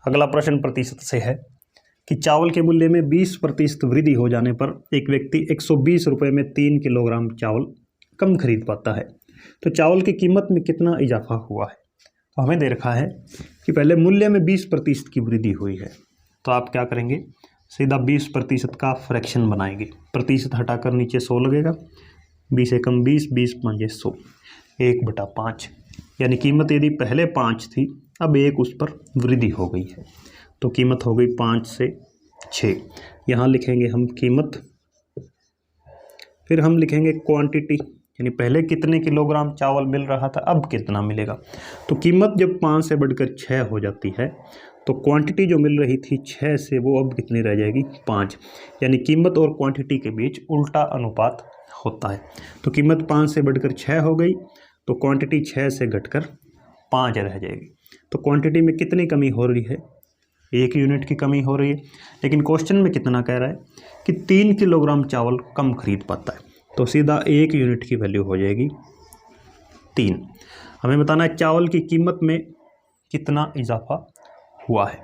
अगला प्रश्न प्रतिशत से है कि चावल के मूल्य में 20% वृद्धि हो जाने पर एक व्यक्ति 120 रुपये में 3 किलोग्राम चावल कम खरीद पाता है, तो चावल की कीमत में कितना इजाफा हुआ है। तो हमें दे रखा है कि पहले मूल्य में 20% की वृद्धि हुई है, तो आप क्या करेंगे, सीधा 20% का फ्रैक्शन बनाएंगे, प्रतिशत हटाकर नीचे 100 लगेगा, 20 एकम 20, 20 पंजे 100, 1/5, यानी कीमत यदि पहले 5 थी अब 1 उस पर वृद्धि हो गई है, तो कीमत हो गई 5 से 6। यहाँ लिखेंगे हम कीमत, फिर हम लिखेंगे क्वांटिटी, यानी पहले कितने किलोग्राम चावल मिल रहा था अब कितना मिलेगा। तो कीमत जब 5 से बढ़कर 6 हो जाती है तो क्वांटिटी जो मिल रही थी 6 से वो अब कितनी रह जाएगी, 5, यानी कीमत और क्वांटिटी के बीच उल्टा अनुपात होता है। तो कीमत 5 से बढ़कर 6 हो गई तो क्वांटिटी 6 से घटकर 5 रह जाएगी। तो क्वांटिटी में कितनी कमी हो रही है, 1 यूनिट की कमी हो रही है, लेकिन क्वेश्चन में कितना कह रहा है कि 3 किलोग्राम चावल कम खरीद पाता है, तो सीधा 1 यूनिट की वैल्यू हो जाएगी 3। हमें बताना है चावल की कीमत में कितना इजाफा हुआ है,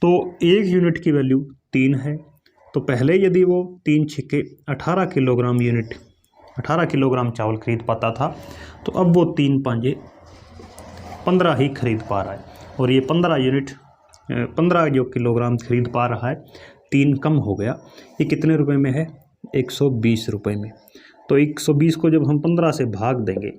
तो 1 यूनिट की वैल्यू 3 है, तो पहले यदि वो 3 छिक्के 18 किलोग्राम चावल खरीद पाता था, तो अब वो 3 पांजे 15 ही खरीद पा रहा है, और ये 15 जो किलोग्राम खरीद पा रहा है, 3 कम हो गया। ये कितने रुपए में है, 120 रुपये में। तो 120 को जब हम 15 से भाग देंगे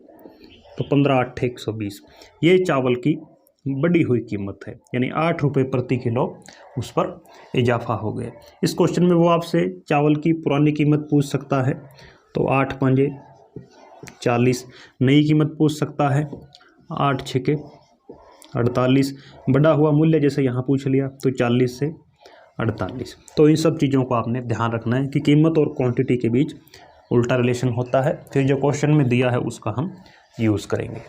तो 15 8 120, ये चावल की बढ़ी हुई कीमत है, यानी 8 रुपये प्रति किलो उस पर इजाफा हो गया। इस क्वेश्चन में वो आपसे चावल की पुरानी कीमत पूछ सकता है, तो 8 पंजे 40, नई कीमत पूछ सकता है, 8 छिके 48, बढ़ा हुआ मूल्य जैसे यहाँ पूछ लिया तो 40 से 48। तो इन सब चीज़ों को आपने ध्यान रखना है कि कीमत और क्वांटिटी के बीच उल्टा रिलेशन होता है। फिर जो क्वेश्चन में दिया है उसका हम यूज़ करेंगे।